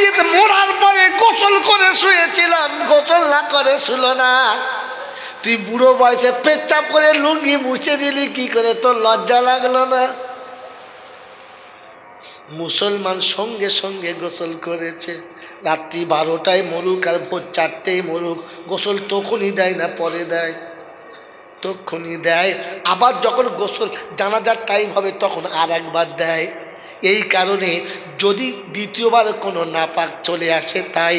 বাইজিৎ মরার পরে গোসল করে শুয়েছিলাম, গোসল না করে শুলো না। তুই বুড়ো বয়সে পেচ্ছাপ করে লুঙ্গি মুছে দিলি কি করে, তোর লজ্জা লাগলো না? মুসলমান সঙ্গে সঙ্গে গোসল করেছে, রাত্রি 12টায় মরুক আর ভোর 4টেই মরুক, গোসল তখনই দেয় না পরে দেয়? তখনই দেয়। আবার যখন গোসল জানাজার টাইম হবে তখন আর একবার দেয়। এই কারণে যদি দ্বিতীয়বার কোনো নাপাক চলে আসে, তাই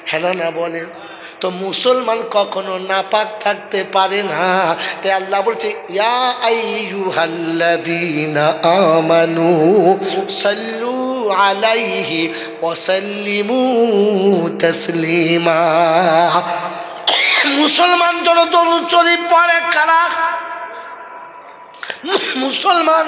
হ্যাঁ না বলে, তো মুসলমান কখনো নাপাক থাকতে পারে না। তাই আল্লাহ বলছে ইয়া আইয়ুহাল্লাযীনা আমানু সাল্লু আলাইহি ওয়া সাল্লিমু তাসলিমা। মুসলমান যখন দরুদ শরীফ পড়ে, কারা? মুসলমান।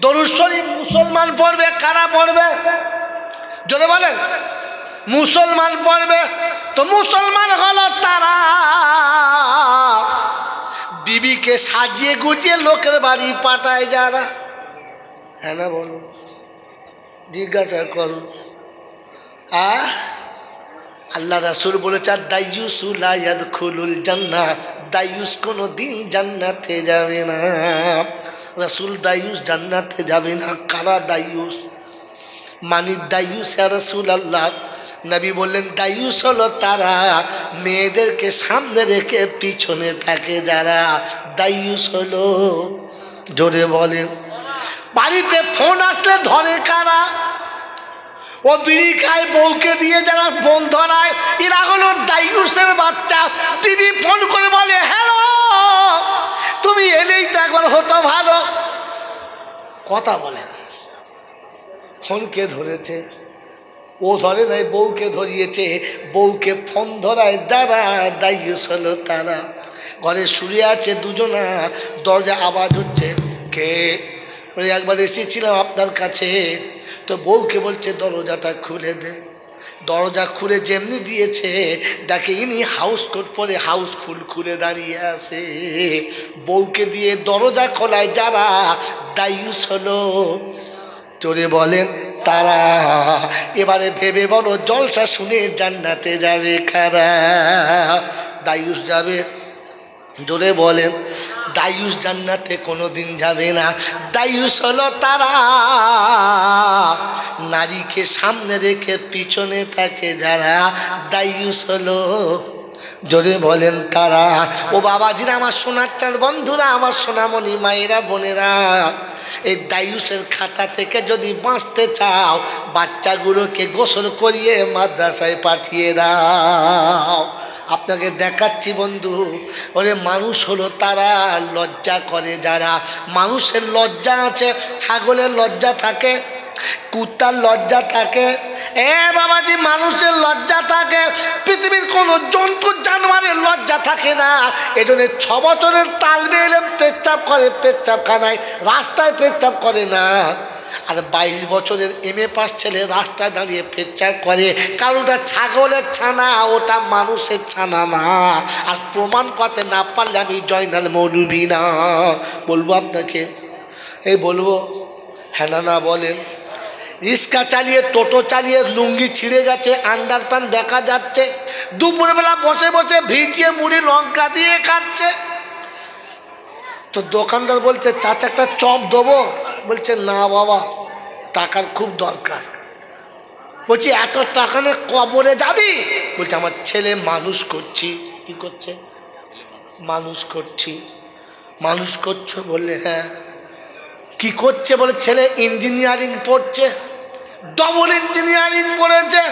দরুদ শরীফ মুসলমান পড়বে, কারা পড়বে? যদি বলেন মুসলমান পড়বে, তো মুসলমান হলো তারা বিবিকে সাজিয়ে গুজিয়ে লোকের বাড়ি পাঠায় যারা। হ্যাঁ না বলুন, জিজ্ঞাসা করুন। আল্লাহ রাসূল বলেছে দাইয়ুসু লা ইয়াদখুলুল জান্নাহ, দাইয়ুস কোনো দিন জান্নাতে যাবে না। রাসূল দাইয়ুস জান্নাতে যাবে না। কারা দাইয়ুস? মানি দাইয়ুস ইয়া রাসূলুল্লাহ। নবী বললেন দাইয়ুস হলো তারা মেয়েদেরকে সামনে রেখে পিছনে থাকে যারা। দাইয়ুস হলো, জোরে বলেন। বাড়িতে ফোন আসলে ধরে কারা? ও বিড়ি খায় বউকে দিয়ে যারা ফোন ধরায়, এরা হলো দাইয়ুসের বাচ্চা। টিভি ফোন করে বলে হ্যালো তুমি এলেই তো একবার হতো ভালো। কথা বলে, ফোন কে ধরেছে? ও ধরে নাই, বউকে ধরিয়েছে। বউকে ফোন ধরায় যারা, দাইয়ুস হলো তারা। ঘরে শুয়ে আছে দুজনা, দরজা আওয়াজ হচ্ছে, কে? একবার এসেছিলাম আপনার কাছে, তো বউকে বলছে দরজাটা খুলে দে। দরজা খুলে যেমনি দিয়েছে, দেখে ইনি হাউস কোট পরে হাউসফুল খুলে দাঁড়িয়ে আছে। বউকে দিয়ে দরজা খোলায় যারা, দাইয়ুস হলো, চোরে বলেন তারা। এবারে ভেবে বলো জলসা শুনে জান্নাতে যাবে কারা? দাইয়ুস যাবে? জোরে বলেন। দাইয়ুস জান্নাতে কোনোদিন যাবে না। দাইয়ুস হলো তারা নারীকে সামনে রেখে পিছনে থাকে যারা। দাইয়ুস হলো, জোরে বলেন তারা। ও বাবাজিরা, আমার সোনার চাঁদ বন্ধুরা, আমার সোনামণি মায়েরা বোনেরা, এই দাইয়ুসের খাতা থেকে যদি বাঁচতে চাও, বাচ্চাগুলোকে গোসল করিয়ে মাদ্রাসায় পাঠিয়ে দাও। আপনাকে দেখাচ্ছি বন্ধু, ওরে মানুষ হলো তারা লজ্জা করে যারা। মানুষের লজ্জা আছে, ছাগলের লজ্জা থাকে, কুত্তার লজ্জা থাকে, এ বাবাজি মানুষের লজ্জা থাকে, পৃথিবীর কোনো জন্তু জানোয়ারের লজ্জা থাকে না। এজন্য 6 বছরের তালবে এলেম পেচ্ছাপ করে পেচ্ছাপখানায়, রাস্তায় পেচ্ছাপ করে না। আর 22 বছরের MA পাস ছেলে রাস্তায় দাঁড়িয়ে পেচ্ছাপ করে, কারণ ওটা ছাগলের ছানা, ওটা মানুষের ছানা না। আর প্রমাণ করতে না পারলে আমি জয়নাল মৌলবী না। বলবো আপনাকে, এই বলবো, হ্যাঁ না বলেন। রিক্সা চালিয়ে, টোটো চালিয়ে লুঙ্গি ছিঁড়ে গেছে, আন্ডার প্যান্ট দেখা যাচ্ছে, দুপুরবেলা বসে বসে ভিজিয়ে মুড়ি লঙ্কা দিয়ে খাচ্ছে। তো দোকানদার বলছে চাচা একটা চপ দেবো? বলছে না বাবা, টাকার খুব দরকার। বলছি এত টাকা না কবরে যাবি? বলছে আমার ছেলে মানুষ করছি। কি করছে? মানুষ করছি। মানুষ করছো? বললে হ্যাঁ। কি করছে? বলে ছেলে ইঞ্জিনিয়ারিং পড়ছে, ডবল ইঞ্জিনিয়ারিং পড়েছে,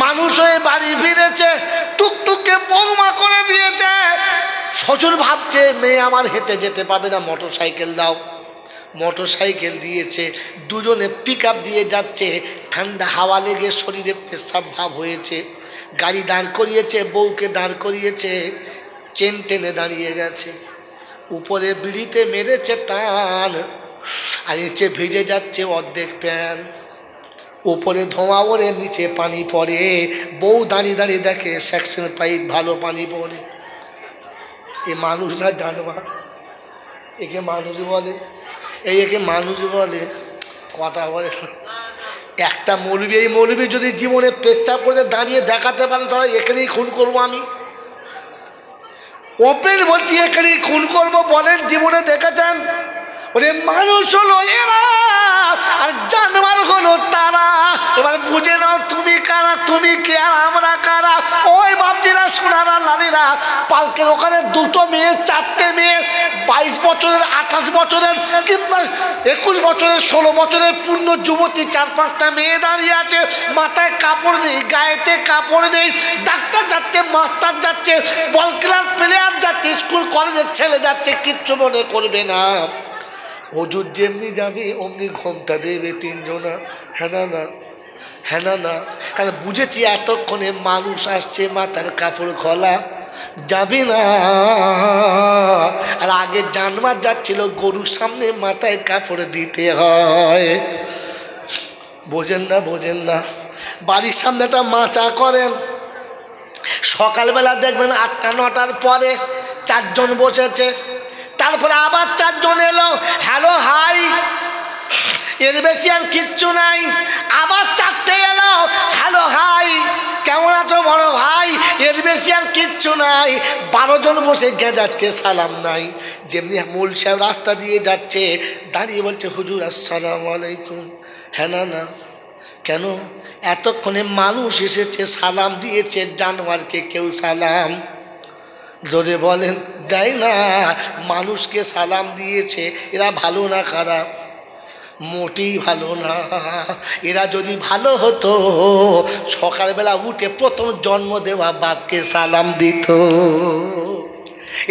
মানুষ হয়ে বাড়ি ফিরেছে, টুকটুককে বৌমা করে দিয়েছে। শ্বশুর ভাবছে মেয়ে আমার হেঁটে যেতে পাবে না, মোটর সাইকেল দাও। মোটর সাইকেল দিয়েছে, দুজনে পিক আপ দিয়ে যাচ্ছে, ঠান্ডা হাওয়া লেগে শরীরে পেশাব ভাব হয়েছে। গাড়ি দাঁড় করিয়েছে, বউকে দাঁড় করিয়েছে, চেন টেনে দাঁড়িয়ে গেছে, উপরে বিড়িতে মেরেছে টান, আর নিচে ভিজে যাচ্ছে অর্ধেক প্যান, উপরে ধোঁয়া ওড়ে, নিচে পানি পড়ে। বউ দাঁড়িয়ে দাঁড়িয়ে দেখে সেকশন পাইপ, ভালো পানি পড়ে। এ মানুষ না জানোয়ার? একে মানুষ বলে, একে মানুষ বলে, কথা বলে একটা মৌলবী। এই মৌলবী যদি জীবনে পেচ্ছাপ করে দাঁড়িয়ে দেখাতে পারেন তাহলে এখানেই খুন করবো আমি, ওপেন বলছি এখানেই খুন করবো। বলেন জীবনে দেখেছেন? ওরে মানুষ হলো এরা আর জানোয়ার হলো তারা। এবার বুঝে নাও তুমি কারা, তুমি কে আর আমরা কারা। ওই বাপজিরা সোনারা লালিরা পালকের ওখানে দুটো মেয়ে, চারটে মেয়ে, 22 বছরের, 28 বছরের, কিংবা 21 বছরের, 16 বছরের পূর্ণ যুবতী 4-5টা মেয়ে দাঁড়িয়ে আছে। মাথায় কাপড় নেই, গায়েতে কাপড় নেই। ডাক্তার যাচ্ছে, মাস্টার যাচ্ছে, বল খেলার প্লেয়ার যাচ্ছে, স্কুল কলেজের ছেলে যাচ্ছে, কিচ্ছু মনে করবে না। হুজুর যেমনি যাবে অমনি ঘোমটা দেবে 3 জনা। হ্যাঁ না, হ্যাঁ না, কারণ বুঝেছি এতক্ষণে মানুষ আসছে, মাথার কাপড় খোলা যাবে না। আর আগে জানোয়ার যাচ্ছিল, গরুর সামনে মাথায় কাপড় দিতে হয়। বোঝেন না, বোঝেন না। বাড়ির সামনে একটা মাচা করেন, সকালবেলা দেখবেন 8টা-9টার পরে 4 জন বসেছে, তারপরে আবার 4 জন এলো, হ্যালো হাই, এর বেশি আর কিচ্ছু নাই। আবার 4টে এলো, হ্যালো হাই, কেমন আছো বড় ভাই, এর বেশি আর কিচ্ছু নাই। 12 জন বসে গেঁজাচ্ছে, সালাম নাই। যেমনি মূল সাহেব রাস্তা দিয়ে যাচ্ছে, দাঁড়িয়ে বলছে হুজুর আসসালামু আলাইকুম। হ্যাঁ না, কেন? এতক্ষণে মানুষ এসেছে, সালাম দিয়েছে, জানোয়ারকে কেউ সালাম জোরে বলেন দেয় না। মানুষকে সালাম দিয়েছে, এরা ভালো না খারাপ? মোটেই ভালো না। এরা যদি ভালো হতো সকালবেলা উঠে প্রথম জন্ম দেওয়া বাপকে সালাম দিত।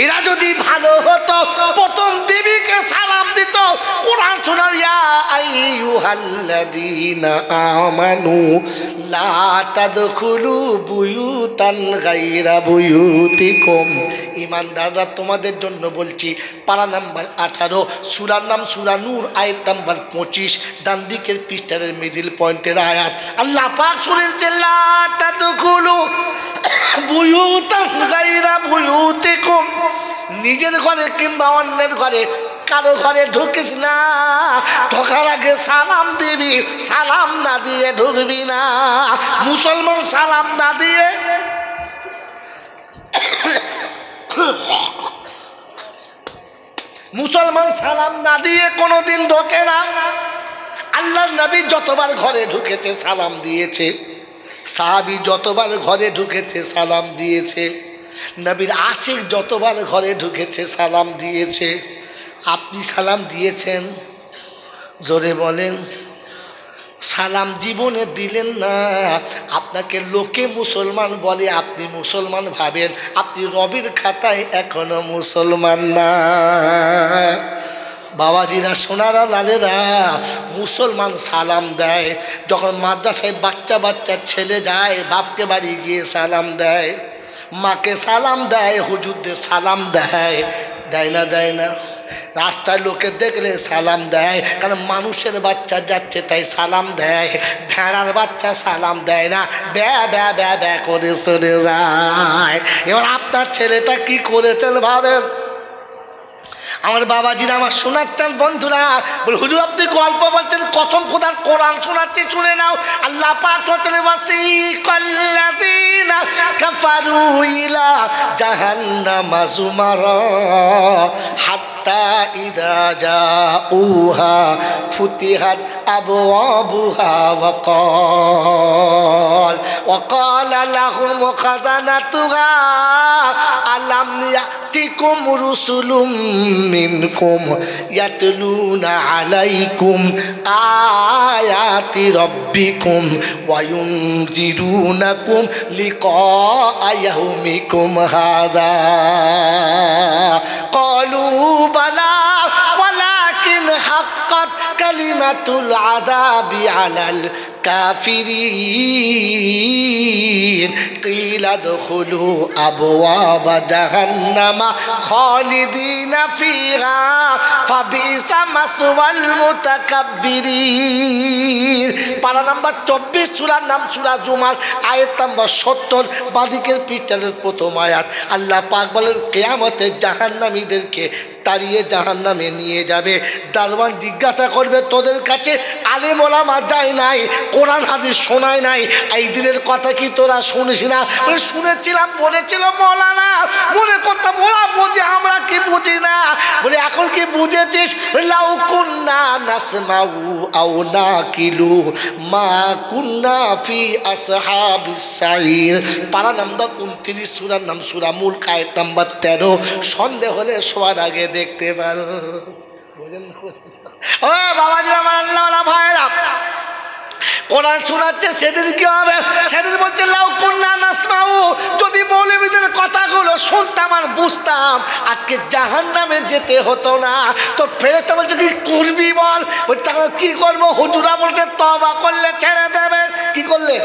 এরা যদি ভালো হতো প্রথম বিবিকে সালাম দিত। কোরআন শোনাও, ইয়া আইয়ুহাল্লাযীনা আমানু লা তাদখুলু বুয়ুতান গায়রা বুয়ুতিকুম। ঈমানদাররা তোমাদের জন্য বলছি, পারা নাম্বার 18, সূরার নাম সূরা নূর, আয়াত নাম্বার 25, ডান দিকের পৃষ্ঠার মিডল পয়েন্টের আয়াত। আল্লাহ পাক শুনেছে, লা তাদখুলু বুয়ুতান গায়রা বুয়ুতিকুম। নিজের ঘরে কিংবা অন্যের ঘরে, কারো ঘরে ঢুকিস না। ঢোকার আগে সালাম দিবি, সালাম না দিয়ে ঢুকবি না। মুসলমান সালাম না দিয়ে, মুসলমান সালাম না দিয়ে কোনোদিন ঢোকে না। আল্লাহর নবী যতবার ঘরে ঢুকেছে সালাম দিয়েছে, সাহাবী যতবার ঘরে ঢুকেছে সালাম দিয়েছে, নবীর আশিক যতবার ঘরে ঢুকেছে সালাম দিয়েছে। আপনি সালাম দিয়েছেন? জোরে বলেন। সালাম জীবনে দিলেন না। আপনাকে লোকে মুসলমান বলে, আপনি মুসলমান ভাবেন, আপনি রবির খাতায় এখনো মুসলমান না। বাবাজিরা সোনারা লালেরা, মুসলমান সালাম দেয়। যখন মাদ্রাসায় বাচ্চা বাচ্চা ছেলে যায়, বাপকে বাড়ি গিয়ে সালাম দেয়, মাকে সালাম দেয়, হুজুরদের সালাম দেয়, দেয় না? দেয় না? রাস্তায় লোকে দেখলে সালাম দেয়, কারণ মানুষের বাচ্চা যাচ্ছে তাই সালাম দেয়। ভেড়ার বাচ্চা সালাম দেয় না, ব্যা ব্যা ব্যা ব্যা করে সরে যায়। এবার আপনার ছেলেটা কি করেছেন ভাবেন। আমার বাবাজিরা আমার শোনাচ্ছেন বন্ধুরা, বলে হুজুর আপনি গল্প বলছেন, কসম খোদার কোরআন শোনাচ্ছি, শুনে নাও। আল্লাহ পাক বলেন, ওয়াসিকাল্লাযীনা কাফারু ইলা জাহান্নামা যুমারা হাত্তা ইযা জাউহা ফুতিহাত আবওয়াবুহা ওয়া ক্বালা লাহুম খাযানাতুহা আলাম ইয়াতিকুম রুসুলুম মিনকুম ইয়াতলুনা আলাইকুম আয়াতি রাব্বিকুম ওয়া ইউনজিরুনাকুম লিকা ইয়াউমিকুম হাযা ক্বালু বালা ওয়ালাকিন হাক্কাত কালিমাতুল আযাবি আলাল কাফিরিন কিলা দুখুলু আবওয়াবা জাহান্নামা খালিদিনা ফিহা ফাবিসা মাসওয়াল মুতাকাব্বিরিন। পারা নাম্বার 24, সূরার নাম সূরা জুমার, আয়াত নাম্বার 70, বাদিকের পৃষ্ঠার প্রথম আয়াত। আল্লাহ পাক বলেন, কিয়ামতে জাহান্নামীদেরকে তাড়িয়ে জাহান্নামে নিয়ে যাবে। দারওয়ান জিজ্ঞাসা করবে, তোদের কাছে আলেম ওলামা যায় নাই, কোরআন হাদিস শোনায় নাই, এই দিনের কথা কি তোরা শুনিস না? বলে শুনেছিলাম, বলেছিল মৌলানা, মনে করতাম ওরা বোঝে, আমরা কি বুঝি না। বলে এখন কি বুঝেছিস? লাউ কুন্না নাসমাউ আও নাকিলু মা কুন্না ফি আসহাবিস সাইর। পারা নাম্বার 29, সূরার নাম সূরা মুলক, আয়াত নাম্বার 13। সন্দেহ হলে সবার আগে দেখতে পারো। ও বাবাজি আমার আল্লাহওয়ালা ভাইরা, কোরআন শোনাচ্ছে, সেদিন কি হবে? সেদিন বলছে লাউ কুন্না নাসমাউ, যদি মৌলবীদের কথাগুলো শুনতাম আর বুঝতাম, আজকে জাহান্নামে যেতে হতো না। তো ফেরেশতা বলছে কি করবি বল? বলছে কি করবো? হুজুরা বলছে তওবা করলে ছেড়ে দেবে। কি করলে?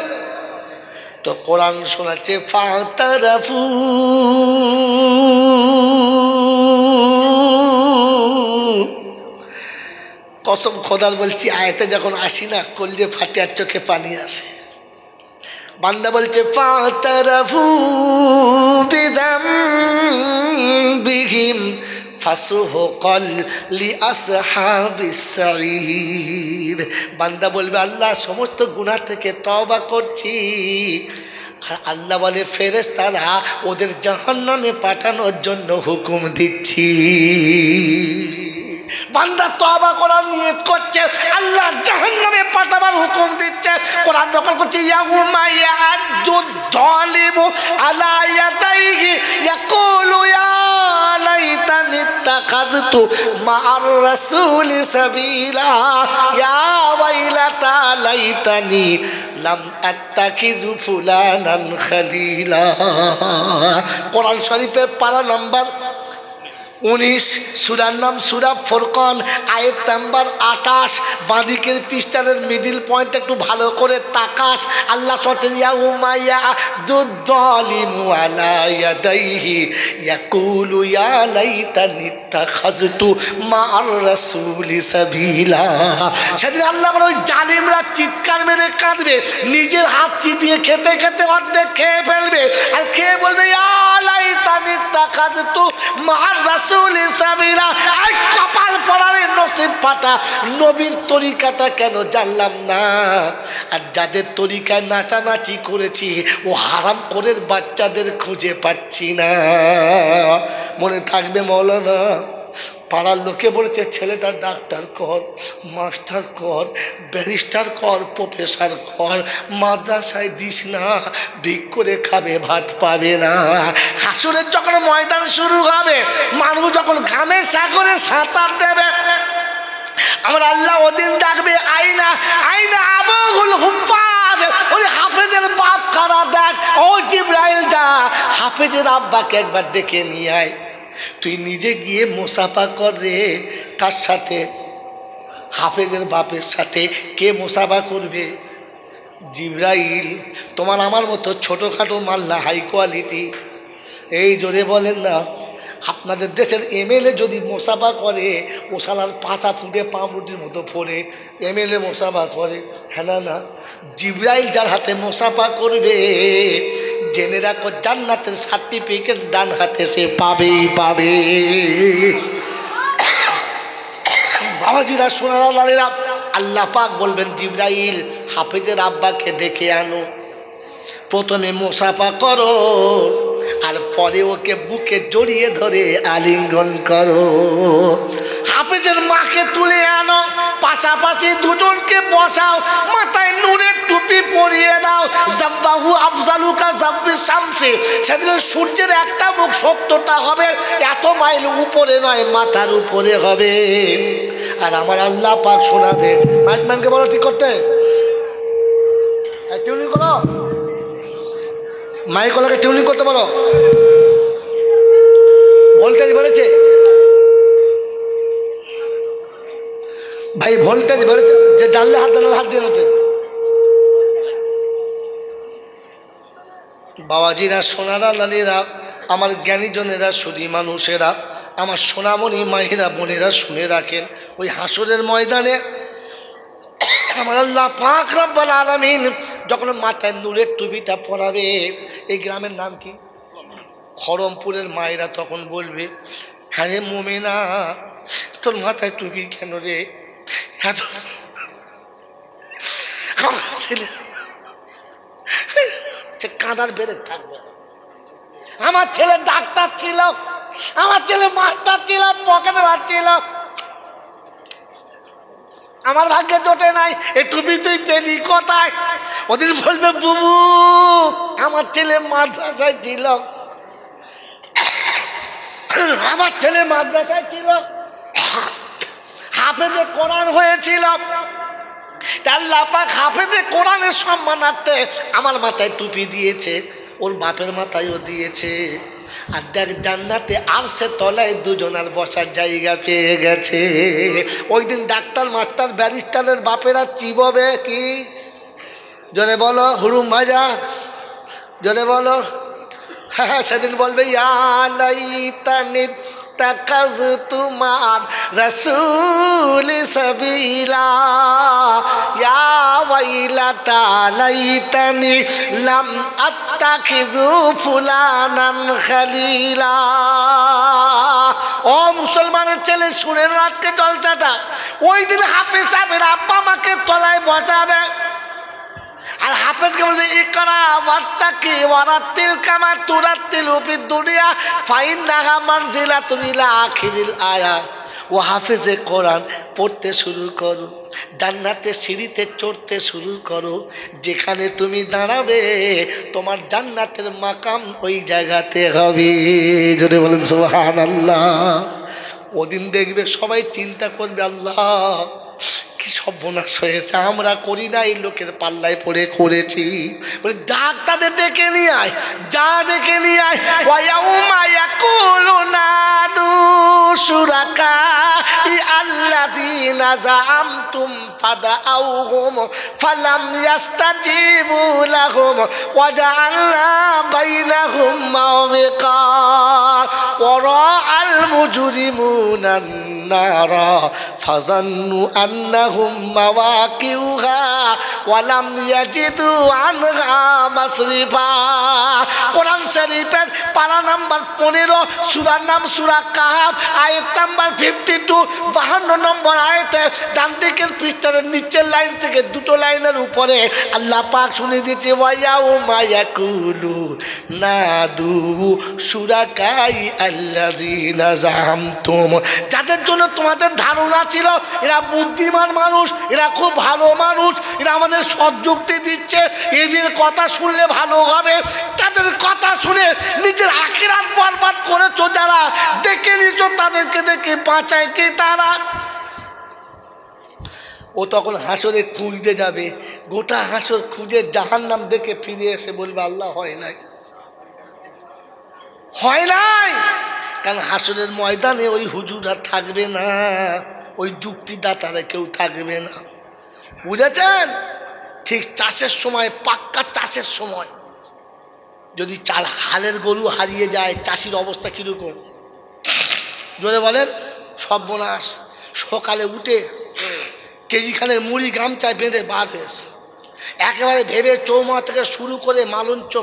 তো কোরআন শোনাচ্ছে ফাতারাফু, কসম খোদার বলছি, আয়াতে যখন আসি না কলজে ফাটে আর চোখে পানি আসে। বান্দা বলছে ফাতারাফু বিযামবিহিম ফাসুহকাল লিআসহাবিস সাঈর। বান্দা বলবে আল্লাহ সমস্ত গুনাহ থেকে তওবা করছি। আর আল্লাহ বলে ফেরেশতারা ওদের জাহান্নামে পাঠানোর জন্য হুকুম দিচ্ছি। বান্দা তওবা করার নিয়ত করছে, আল্লাহ জাহান্নামে পাঠাবার হুকুম দিচ্ছে। কোরআন নকল করছে ইয়াউমা ইয়াদুদ যালিমু আলা ইয়াদাইহি ইয়াকুলু ইয়া লাইতানি ইত্তাখাযতু মা'আর রাসূলি সাবিলা ইয়া ওয়াইলাতা লাইতানি লাম আত্তাখিযু ফুলানান খালিলা। কোরআন শরীফের পারা নাম্বার 19, সূরার নাম সূরা ফুরকান, আয়াত নাম্বার 28। বাঁদিকের পৃষ্ঠার মিডিল পয়েন্ট একটু ভালো করে তাকাস। আল্লাহ বলেন ইয়াউমা ইয়াদুদ যালিমু আলা ইয়াদাইহি ইয়াকুলু ইয়া লাইতানি ইত্তাখাযতু মা'আর রাসূলি সাবিলা। সেদিন আল্লাহ বলে ওই জালিমরা চিৎকার মেরে কাঁদবে, নিজের হাত চিপিয়ে খেতে খেতে অর্ধেক খেয়ে ফেলবে, আর খেয়ে বলবে ইয়া লাইতানি ইত্তাখাযতু মা'আর রাসূলি সাবিলা। আই কপাল পড়ারে নসিব ফাটা, নবীর তরিকাটা কেন জানলাম না? আর যাদের তরিকায় নাচানাচি করেছি ও হারাম করে বাচ্চাদের খুঁজে পাচ্ছি না। মনে থাকবে মৌলানা, পাড়ার লোকে বলেছে ছেলেটা ডাক্তার কর, মাস্টার কর, ব্যারিস্টার কর, প্রফেসর কর, মাদ্রাসায় দিস না, ভিক করে খাবে, ভাত পাবে না। হাসুরের যখন ময়দান শুরু হবে, মানুষ যখন ঘামে সাগরে সাঁতার দেবে, আমার আল্লাহ ওদিন ডাকবে আইনা আইনা আবুল হুফাজ, ওই হাফেজের বাপ কারা দেখ। ও জিবরাইল যা হাফেজের আব্বাকে একবার ডেকে নিয়ে আয়। তুই নিজে গিয়ে মুসাফা কর রে। কার সাথে? হাফেজের বাপের সাথে। কে মুসাফা করবে? জিবরাইল। তোমার আমার মতো ছোটোখাটো মাল না, হাই কোয়ালিটি। এই জোরে বলেন না। আপনাদের দেশের এমএলএ যদি মুসাফা করে, ও শালার পাছা ফুটে পাউরুটির মতো ফোড়ে। এমএলএ মুসাফা করে? হ্যাঁ না না। জিবরাইল যার হাতে মুসাফা করবে, জেনে রাখো জান্নাতের সার্টিফিকেট ডান হাতে সে পাবেই পাবে। বাবাজিরা, সোনারা, লালেরা, আল্লাহ পাক বলবেন জিবরাইল হাফেজের আব্বাকে ডেকে আনো, প্রথমে মুসাফা করো, আর পরে ওকে বুকে জড়িয়ে ধরে আলিঙ্গন করো। হাফেজের মাকে তুলে আনো, পাশাপাশি দুজনকে বসাও, মাথায় নূরের টুপি পরিয়ে দাও। জাব্বাহু আফজালুকা জাব্বিস শামসি, সেদিন সূর্যের একটা মুখ 70টা হবে, এত মাইল উপরে নয়, মাথার উপরে হবে। আর আমার আল্লাহ পাক শোনাবে। মাইকম্যানকে বলো ঠিক করতে, টিউনিং করো, মাইকলাকে টিউনিং করতে বলো। ভোল্টেজ বেড়েছে ভাই, ভোল্টেজ বেড়েছে। যে জানলে হাত দিলে হাত দিয়ে হতে। বাবাজিরা, সোনারা, লালিরা, আমার জ্ঞানীজনেরা, সুধী মানুষেরা, আমার সোনামণি মাহিরা বোনেরা, শুনে রাখেন, ওই হাসরের ময়দানে আমার আল্লাহ পাক রব্বুল আলামিন যখন মাথায় নূরের টুপিটা পরাবে, এই গ্রামের নাম কি? খড়মপুরের মায়েরা তখন বলবে হ্যাঁ রে মোমেনা, তোর মাথায় টুপি কেন রে? এত আমার ছেলে কাঁদার বেড়ে থাকবে। আমার ছেলে ডাক্তার ছিল, আমার ছেলে মাস্টার ছিল, পকেটে মারছিল, আমার ভাগ্যে জোটে নাই। এ টুপি তুই পেলি কোথায়? ওদিন বলবে বুবু আমার ছেলে মাদ্রাসায় ছিল, আমার ছেলে মাদ্রাসায় ছিল, হাফেজে কোরআন হয়েছিল, তার লাপাক হাফেজে কোরআনের সম্মানার্থে আমার মাথায় টুপি দিয়েছে, ওর বাপের মাথায়ও দিয়েছে। আর দেখ জান্নাতে আরশের তলায় দুজনার বসার জায়গা পেয়ে গেছে। ওই দিন ডাক্তার মাস্টার ব্যারিস্টারের বাপেরা চিববে কি? জোরে বলো হুরুম ভাজা, জোরে বলো। হ্যাঁ সেদিন বলবে ইয়া লাইতানি তাকাযতু মা'আর রাসূল সাবিলা, ইয়া ওয়াইলাতা লাইতানি লাম আত্তাখিযু ফুলানান খালিলা। ও মুসলমানের ছেলে শুনেন আজকে জলসাটা। ওই দিন হাফেজ সাহেবের আব্বা মাকে তলায় বসাবে, আর হাফেজকে বলবে ইকরা ওয়াত্তাকি ওয়ারাতিল কামা তুরাতিল ফিদ দুনিয়া ফাইন্নাহা মানজিলাতুন ইলা আখিরিল আয়া। ও হাফেজে কোরআন পড়তে শুরু করো, জান্নাতের সিঁড়িতে চড়তে শুরু করো, যেখানে তুমি দাঁড়াবে তোমার জান্নাতের মাকাম ওই জায়গাতে হবে। জোরে বলেন সুবহানাল্লাহ। ওদিন দেখবে সবাই চিন্তা করবে আল্লাহ কি সর্বনাশ হয়েছে, আমরা করি না, এই লোকের পাল্লায় পড়ে করেছি। বলে ডাক তাদের ডেকে নিয়ে আয়, যা ডেকে নিয়ে আয়। ওয়ায়াউমা ইয়াকুলু নাদু শুরাকাই আল্লাযীনা যাআমতুম ফাদাউহুম ফালাম ইয়াস্তাজিবু লাহুম ওয়া জাআলনা বাইনাহুম মাওবিকা ওয়া রাআল মুজরিমুনা নারা ফাযান্নু আন্নাহুম মাওয়াকিউহা ওয়া লাম ইয়াজিদু আনহা মাসরিফা। কোরআন শরীফের পারা নাম্বার 15, সূরার নাম সূরা কাহাফ, আয়াত নাম্বার 52, 52 নম্বর আয়াতে ডান দিকের পৃষ্ঠার নিচের লাইন থেকে দুটো লাইনের উপরে আল্লাহ পাক শুনিয়ে দিয়েছে ওয়ায়াউমা ইয়াকুলু নাদু শুরাকাই আল্লাযীনা যাআমতুম। যাদের জন্য তোমাদের ধারণা ছিল এরা বুদ্ধিমান মানুষ, এরা খুব ভালো মানুষ, এরা আমাদের সযুক্তি দিচ্ছে, এদের কথা শুনলে ভালো হবে, তাদের কথা শুনে নিজের আখিরাত বরবাদ করেছো যারা, ডেকে নিয়েছো তাদেরকে দেখে বাঁচায় কে? তারা। ও তখন হাসরে খুঁজতে যাবে, গোটা হাসর খুঁজে জাহান্নাম দেখে ফিরে এসে বলবে আল্লাহ হয় নাই, হয় নাই। কারণ হাসরের ময়দানে ওই হুজুরা থাকবে না, ওই যুক্তিদাতারা কেউ থাকবে না, বুঝেছেন? ঠিক চাষের সময়, পাক্কা চাষের সময় যদি চাল হালের গরু হারিয়ে যায় চাষির অবস্থা কীরকম জোরে বলেন? সর্বনাশ। সকালে উঠে কেজিখানের মুড়ি গামছায় বেঁধে বার হয়েছে, একেবারে ভেবে চৌমা থেকে শুরু করে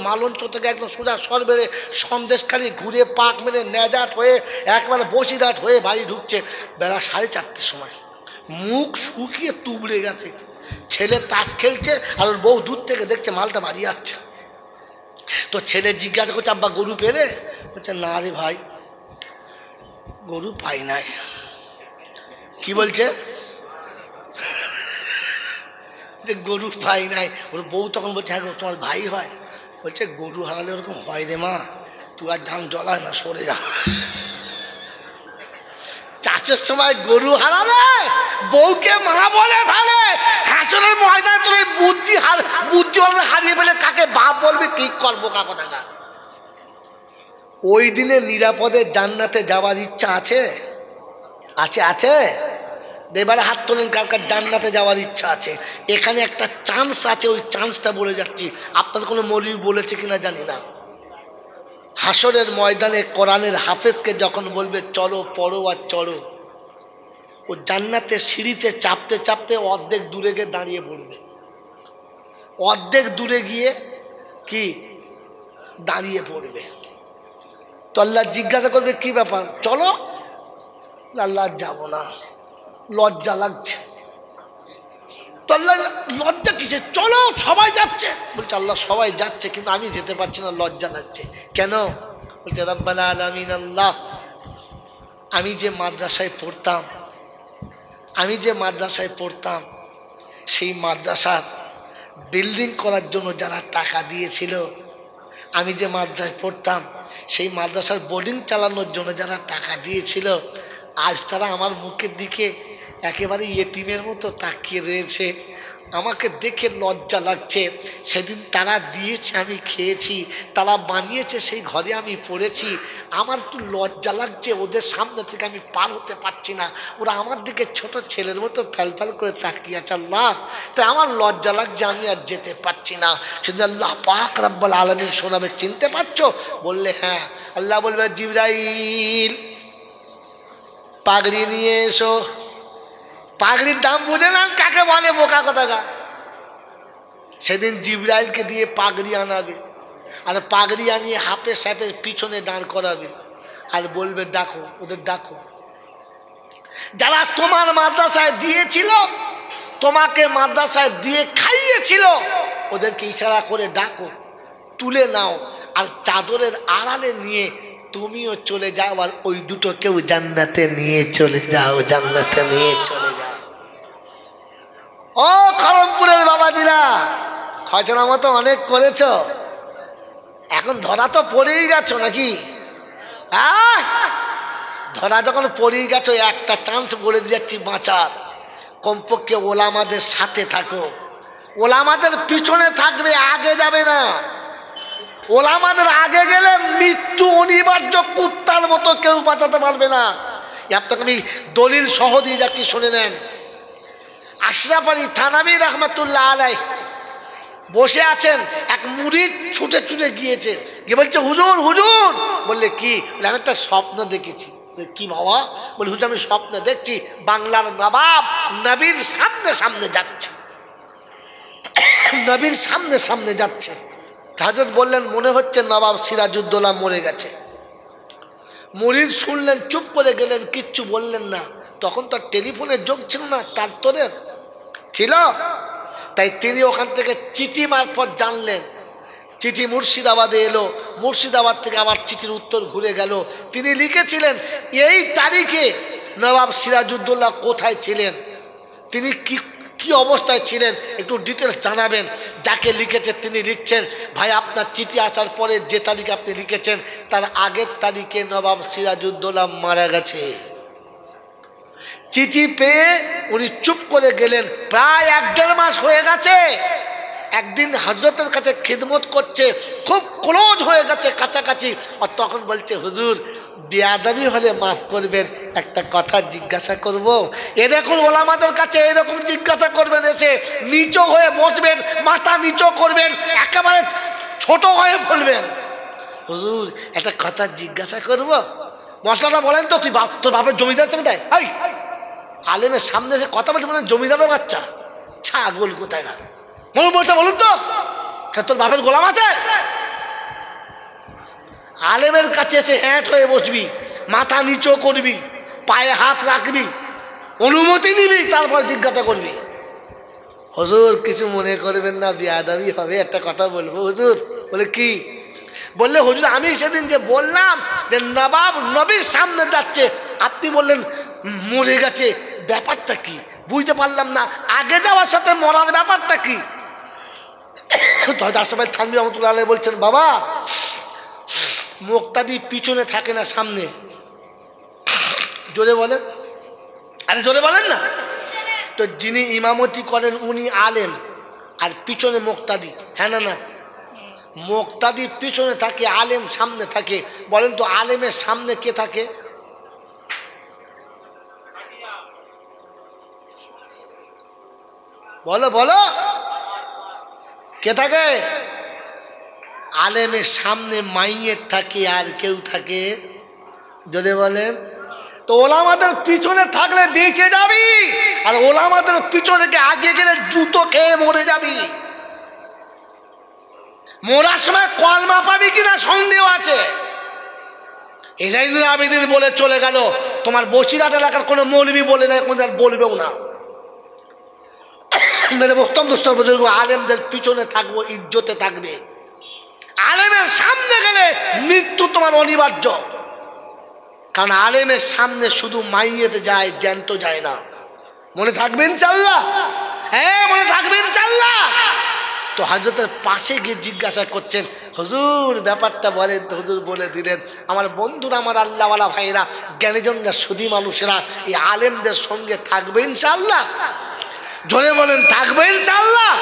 মালঞ্চ থেকে একদম সোজা সরবেড়ে সন্দেশখালি ঘুরে পাক মেরে নেজাট হয়ে একেবারে বসিরহাট হয়ে বাড়ি ঢুকছে বেলা 4:30 সময়। মুখ শুকিয়ে তুবড়ে গেছে, ছেলে তাস খেলছে আর ওর বউ দূর থেকে দেখছে মালটা বাড়ি আসছে। তো ছেলে জিজ্ঞাসা করছে আব্বা গরু পেলে? বলছে না রে ভাই গরু পাই নাই। কি বলছে? যে গরু পাই নাই। ওর বউ তখন বলছে হ্যাঁ তোমার ভাই হয়? বলছে গরু হারালে ওরকম হয় রে মা, তুই আর ধান জ্বলায় না, সরে যা। চাষের সময় গরু হারালে বউকে মা বলে ফেলে, হাসরের ময়দানে তোর এই বুদ্ধি হারিয়ে ফেলে কাকে বাপ বলবি? ঠিক করবো কাকা দেখা। ওই দিনে নিরাপদে জান্নাতে যাওয়ার ইচ্ছা আছে? আছে আছে? এবারে হাত তোলেন কার কার জান্নাতে যাওয়ার ইচ্ছা আছে। এখানে একটা চান্স আছে, ওই চান্সটা বলে যাচ্ছি। আপনার কোনো মৌলবি বলেছে কিনা জানি না। হাসরের ময়দানে কোরআনের হাফেজকে যখন বলবে চলো পড়ো আর চড়ো, ও জান্নাতের সিঁড়িতে চাপতে চাপতে অর্ধেক দূরে গিয়ে দাঁড়িয়ে পড়বে, অর্ধেক দূরে গিয়ে কি দাঁড়িয়ে পড়বে। তো আল্লাহ জিজ্ঞাসা করবে কি ব্যাপার, চলো? আল্লাহ যাব না, লজ্জা লাগছে। তো আল্লাহ লজ্জা কিসে, চলো সবাই যাচ্ছে। বলছে আল্লাহ সবাই যাচ্ছে কিন্তু আমি যেতে পারছি না, লজ্জা লাগছে। কেন? বলছে রব্বাল আলামিন আল্লাহ, আমি যে মাদ্রাসায় পড়তাম সেই মাদ্রাসার বিল্ডিং করার জন্য যারা টাকা দিয়েছিল, আমি যে মাদ্রাসায় পড়তাম সেই মাদ্রাসার বোর্ডিং চালানোর জন্য যারা টাকা দিয়েছিল, আজ তারা আমার মুখের দিকে একেবারে ইয়েতিমের মতো তাকিয়ে রয়েছে। আমাকে দেখে লজ্জা লাগছে। সেদিন তারা দিয়েছে, আমি খেয়েছি, তারা বানিয়েছে, সেই ঘরে আমি পড়েছি। আমার একটু লজ্জা লাগছে, ওদের সামনে থেকে আমি পার হতে পারছি না। ওরা আমার দিকে ছোট ছেলের মতো ফ্যাল করে তাকিয়ে আছে আল্লাহ, তাই আমার লজ্জা লাগছে, আমি আর যেতে পারছি না। শুধু আল্লাহ পাক রব্বুল আলামিন শোনাবে, চিনতে পারছো? বললে হ্যাঁ। আল্লাহ বলবে জিবরাইল পাগড়ি নিয়ে এসো। পাগড়ির দাম বুঝে না কাকে বলে, বোকা কথাটা। সেদিন জিবরাইলকে দিয়ে পাগড়ি আনাবে, আর পাগড়ি আনিয়ে হাফেজ সাহেবের পিছনে দাঁড় করাবে, আর বলবে ডাকো, ওদের ডাকো। যারা তোমার মাদ্রাসায় দিয়েছিল, তোমাকে মাদ্রাসায় দিয়ে খাইয়েছিল, ওদেরকে ইশারা করে ডাকো, তুলে নাও, আর চাদরের আড়ালে নিয়ে তুমিও চলে যাও, আর ওই দুটো কেউ জান্নাতে নিয়ে চলে যাও, জান্নাতে নিয়ে চলে যাও। ও খড়মপুরের বাবাজিরা, খজনা মতো অনেক করেছ, এখন ধরা তো পড়েই গেছো নাকি? ধরা যখন পড়েই গেছো, একটা চান্স বলে দিচ্ছি বাঁচার। কমপক্ষে ওলামাদের সাথে থাকো, ওলামাদের পিছনে থাকবে, আগে যাবে না। ওলামাদের আগে গেলে মৃত্যু অনিবার্য, কুত্তার মতো কেউ বাঁচাতে পারবে না। আপনাকে আমি দলিল সহ দিয়ে যাচ্ছি, শুনে নেন। আশরাফ আলী থানভী রহমতুল্লাহ আলাইহ বসে আছেন, এক মুরিদ ছুটে ছুটে গিয়েছে, গিয়ে বলছে হুজুর হুজুর। বললে কি? আমি একটা স্বপ্ন দেখেছি। কি বাবা? বলে হুজুর আমি স্বপ্ন দেখছি বাংলার নবাব নবীর সামনে সামনে যাচ্ছে, নবীর সামনে সামনে যাচ্ছে। হযরত বললেন মনে হচ্ছে নবাব সিরাজউদ্দৌলা মরে গেছে। মুরিদ শুনলেন, চুপ করে গেলেন, কিচ্ছু বললেন না। তখন তো টেলিফোনের যোগ ছিল না, তার তোরের ছিল। তাই তিনি ওখান থেকে চিঠি মারফত জানলেন। চিঠি মুর্শিদাবাদে এলো, মুর্শিদাবাদ থেকে আবার চিঠির উত্তর ঘুরে গেল। তিনি লিখেছিলেন এই তারিখে নবাব সিরাজউদ্দৌলা কোথায় ছিলেন, তিনি কি কি অবস্থায় ছিলেন, একটু ডিটেলস জানাবেন। যাকে লিখেছে তিনি লিখছেন, ভাই আপনার চিঠি আসার পরে যে তারিখে আপনি লিখেছেন তার আগের তারিখে নবাব সিরাজউদ্দৌলা মারা গেছে। চিঠি পেয়ে উনি চুপ করে গেলেন। প্রায় 1-1.5 মাস হয়ে গেছে। একদিন হযরতের কাছে খিদমত করছে, খুব ক্লোজ হয়ে গেছে, কাছাকাছি। আর তখন বলছে হুজুর বেয়াদবি হলে মাফ করবেন, একটা কথা জিজ্ঞাসা করব। এ দেখুন ওলামাদের কাছে এরকম জিজ্ঞাসা করবেন, এসে নিচু হয়ে বসবেন, মাথা নিচু করবেন, একেবারে ছোট হয়ে বলবেন হুজুর একটা কথা জিজ্ঞাসা করব। মশলাটা বলেন তো, তুই তোর বাপের জমিদার চাই? এই আলেমের সামনে এসে কথা বলছে মানে জমিদারের বাচ্চা, ছাগল কোথায় না বলছে, বলুন তো তোর বাপের গোলাম আছে? আলেমের কাছে এসে হ্যাট হয়ে বসবি, মাথা নিচু করবি, পায়ে হাত রাখবি, অনুমতি নিবি, তারপর জিজ্ঞাসা করবি। হুজুর কিছু মনে করবেন না, বেয়াদবি হবে, একটা কথা বলবো হুজুর। বলে কি? বললে হুজুর আমি সেদিন যে বললাম যে নবাব নবীর সামনে যাচ্ছে, আপনি বললেন মরে গেছে, ব্যাপারটা কি বুঝতে পারলাম না, আগে যাওয়ার সাথে মরার ব্যাপারটা কি? আশরাফ আলী থানভী রহমতুল্লাহ আলাইহি বলছেন বাবা মুক্তাদি পিছনে থাকে না, সামনে। জোরে বলেন, আরে জোরে বলেন না। তো যিনি ইমামতি করেন উনি আলেম, আর পিছনে মুক্তাদি। হ্যাঁ না না, মুক্তাদি পিছনে থাকে, আলেম সামনে থাকে। বলেন তো আলেমের সামনে কে থাকে? বলো বলো, কে থাকে? আলেমের সামনে মাইয়ের থাকে, আর কেউ থাকে? যদি বলেন তো ওলামাদের পিছনে থাকলে বেঁচে যাবি, আর ওলামাদের পিছনে আগে গেলে জুতো খেয়ে মরে যাবি। মরার সময় কলমা পাবি কিনা সন্দেহ আছে। ইলাইনুল আবিদিন বলে চলে গেল, তোমার বসিরহাট এলাকার কোনো মৌলবি বলে নাই, কোনো বলবেও না। মেরে মোহতরম দোস্তর বুজুর্গ, আলেমদের পিছনে থাকবো, ইজ্জতে থাকবে। আলেমের সামনে গেলে মৃত্যু তোমার অনিবার্য, কারণ আলেমের সামনে শুধু মাইয়েতে যায়, জ্যান্ত যায় না। মনে থাকবেন ইনশাআল্লাহ? হ্যাঁ, মনে থাকবেন ইনশাআল্লাহ। তো হযরতের পাশে গিয়ে জিজ্ঞাসা করছেন, হুজুর ব্যাপারটা বলেন তো। হুজুর বলে দিলেন, আমার বন্ধুরা, আমার আল্লাহওয়ালা ভাইরা, জ্ঞানীজনরা, সুধী মানুষেরা এই আলেমদের সঙ্গে থাকবে ইনশাআল্লাহ। জোরে বলেন, থাকবে ইনশাআল্লাহ।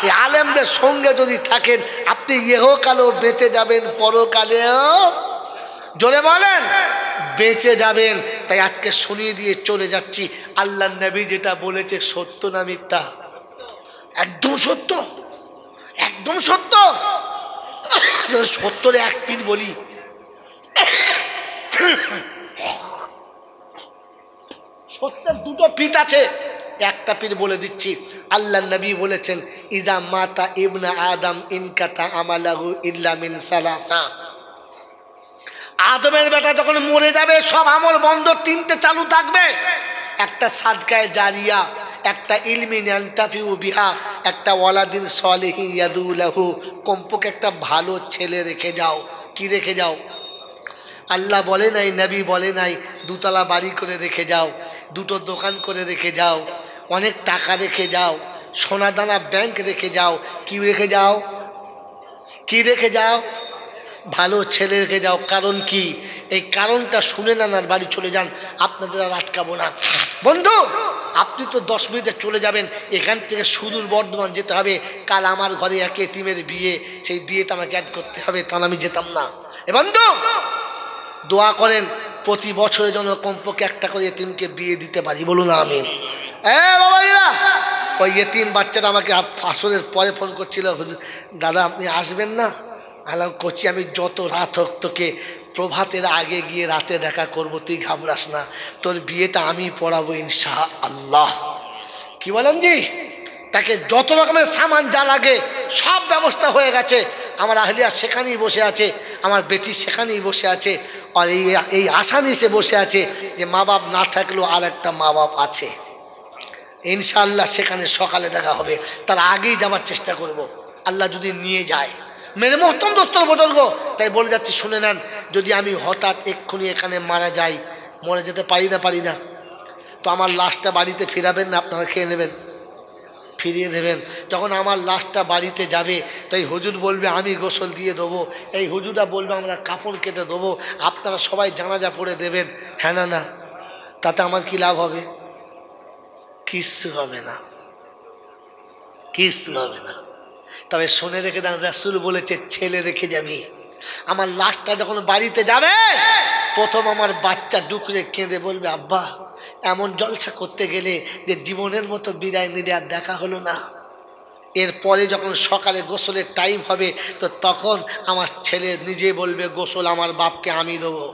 এই আলেমদের সঙ্গে যদি থাকেন, আপনি ইহকালেও বেঁচে যাবেন, পরকালেও, জোরে বলেন, বেঁচে যাবেন। তাই আজকে শুনিয়ে দিয়ে চলে যাচ্ছি, আল্লাহর নবী যেটা বলেছে সত্য না মিথ্যা? একদম সত্য, একদম সত্য। সত্তরে এক পীর বলি, সত্যের দুটো পিঠ আছে। একটা পীর বলে দিচ্ছি, আল্লাহর নবী বলেছেন, ইজা মাতা ইবনে আদম ইনকাতা আমালাহু ইল্লা মিন সালাসা। আদমের বেটা যখন মরে যাবে, সব আমল বন্ধ, তিনটে চালু থাকবে। একটা সাদকায়ে জারিয়া, একটা ইলমিন ইয়ানতাফিউ বিহা, একটা ওয়ালাদিন সালিহিন ইয়াদউ লাহু। কমপক্ষে একটা ভালো ছেলে রেখে যাও। কি রেখে যাও? আল্লাহ বলে নাই, নবী বলে নাই দুতলা বাড়ি করে রেখে যাও, দুটো দোকান করে রেখে যাও, অনেক টাকা রেখে যাও, সোনাদানা ব্যাংক রেখে যাও। কি রেখে যাও? কি রেখে যাও? ভালো ছেলে রেখে যাও। কারণ কি? এই কারণটা শুনে না, বাড়ি চলে যান, আপনাদের আর আটকাবো না। বন্ধু, আপনি তো 10 মিনিটে চলে যাবেন, এখান থেকে সুদূর বর্ধমান যেতে হবে। কাল আমার ঘরে এক এতিমের বিয়ে, সেই বিয়েতে আমাকে অ্যাড করতে হবে, তাহলে আমি যেতাম না। এ বন্ধু, দোয়া করেন প্রতি বছরের জন্য কমপক্ষে একটা করে এতিমকে বিয়ে দিতে পারি, বলুন আমিন। বাবাইরা, ওই এতিম বাচ্চাটা আমাকে আসরের পরে ফোন করছিল, দাদা আপনি আসবেন না? আলাম করছি, আমি যত রাত হোক তোকে প্রভাতের আগে গিয়ে রাতে দেখা করব, তুই ঘাবড়াস না, তোর বিয়েটা আমি পড়াবো ইনশাআল্লাহ। কি বলেন জি? তাকে যত রকমের সামান যা লাগে সব ব্যবস্থা হয়ে গেছে। আমার আহলিয়া সেখানেই বসে আছে, আমার বেটি সেখানেই বসে আছে, আর এই আশা নিয়ে সে বসে আছে যে মা বাপ না থাকলেও আর একটা মা বাপ আছে। ইনশাআল্লাহ সেখানে সকালে দেখা হবে, তার আগেই যাওয়ার চেষ্টা করব, আল্লাহ যদি নিয়ে যায়। মেরে মোহতরম দোস্তর বুজুর্গ, তাই বলে যাচ্ছি, শুনে নেন। যদি আমি হঠাৎ এক্ষুনি এখানে মারা যাই, মরে যেতে পারি না, তো আমার লাশটা বাড়িতে ফিরাবেন না? আপনারা খেয়ে নেবেন, ফিরিয়ে দেবেন। যখন আমার লাশটা বাড়িতে যাবে, তো এই হুজুর বলবে আমি গোসল দিয়ে দেবো, এই হুজুরটা বলবে আমরা কাপড় কেটে দেবো, আপনারা সবাই জানাজা পড়ে দেবেন। হ্যাঁ না? তাতে আমার কি লাভ হবে? কিচ্ছু হবে না, কিচ্ছু হবে না। তবে শুনে রেখে দেন, রাসূল বলেছে ছেলে রেখে যাবি। আমার লাশটা যখন বাড়িতে যাবে, প্রথম আমার বাচ্চা ডুকরে কেঁদে বলবে, আব্বা এমন জলসা করতে গেলে যে জীবনের মতো বিদায় নিলে আর দেখা হলো না। এরপরে যখন সকালে গোসলের টাইম হবে, তো তখন আমার ছেলে নিজে বলবে গোসল আমার বাপকে আমি দেবো।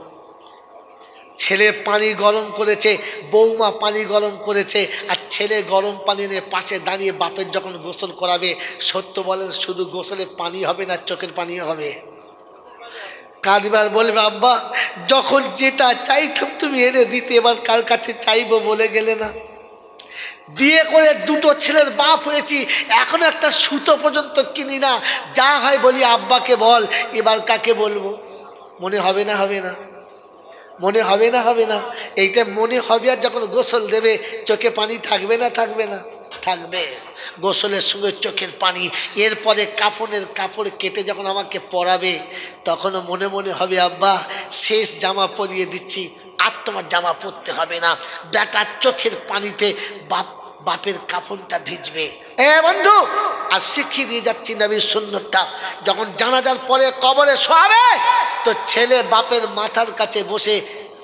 ছেলে পানি গরম করেছে, বৌমা পানি গরম করেছে, আর ছেলে গরম পানি নিয়ে পাশে দাঁড়িয়ে বাপের যখন গোসল করাবে, সত্য বলেন শুধু গোসলে পানি হবে না, চোখের পানিও হবে। কাঁদবার বলবে, আব্বা যখন যেটা চাইতাম তুমি এনে দিতে, এবার কার কাছে চাইবো বলে গেলে না। বিয়ে করে দুটো ছেলের বাপ হয়েছি, এখনো একটা সুতো পর্যন্ত কিনি না। যা হয় বলি আব্বাকে বল, এবার কাকে বলবো? মনে হবে না? হবে না? মনে হবে না? হবে না? এইটা মনে হবে। আর যখন গোসল দেবে, চোখে পানি থাকবে না? থাকবে না? থাকবে। গোসলের সঙ্গে চোখের পানি। এরপরে কাফনের কাপড় কেটে যখন আমাকে পরাবে, তখনও মনে মনে হবে আব্বা শেষ জামা পরিয়ে দিচ্ছি, আর তোমার জামা পরতে হবে না। বেটার চোখের পানিতে বাপের কাফনটা ভিজবে। বন্ধু, আর শিখিয়ে দিয়ে যাচ্ছি নবীর সুন্নতটা। যখন জানাজার পরে কবরে শোয়াবে, তো ছেলে বাপের মাথার কাছে বসে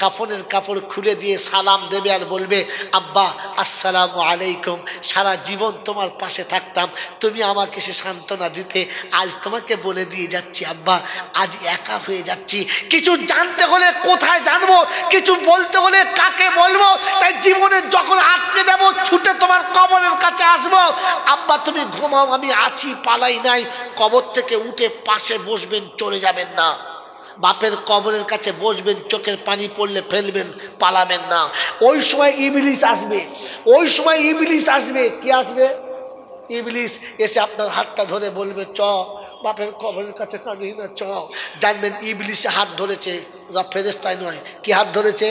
কাফনের কাপড় খুলে দিয়ে সালাম দেবে আর বলবে, আব্বা আসসালামু আলাইকুম, সারা জীবন তোমার পাশে থাকতাম, তুমি আমাকে সে সান্ত্বনা দিতে, আজ তোমাকে বলে দিয়ে যাচ্ছি আব্বা আজ একা হয়ে যাচ্ছি। কিছু জানতে হলে কোথায় জানবো, কিছু বলতে হলে কাকে বলবো? তাই জীবনে যখন আটকে যাব, ছুটে তোমার কবরের কাছে আসবো। আব্বা তুমি ঘুমাও, আমি আছি, পালাই নাই। কবর থেকে উঠে পাশে বসবেন, চলে যাবেন না। বাপের কবরের কাছে বসবেন, চোখের পানি পড়লে ফেলবেন, পালাবেন না। ওই সময় ইবলিস আসবে, ওই সময় ইবলিস আসবে। কি আসবে? ইবলিস এসে আপনার হাতটা ধরে বলবে চ বাপের কবরের কাছে কাঁদি না, চ। জানবেন ইবলিসে হাত ধরেছে, ফেরেশতায় নয়। কি হাত ধরেছে?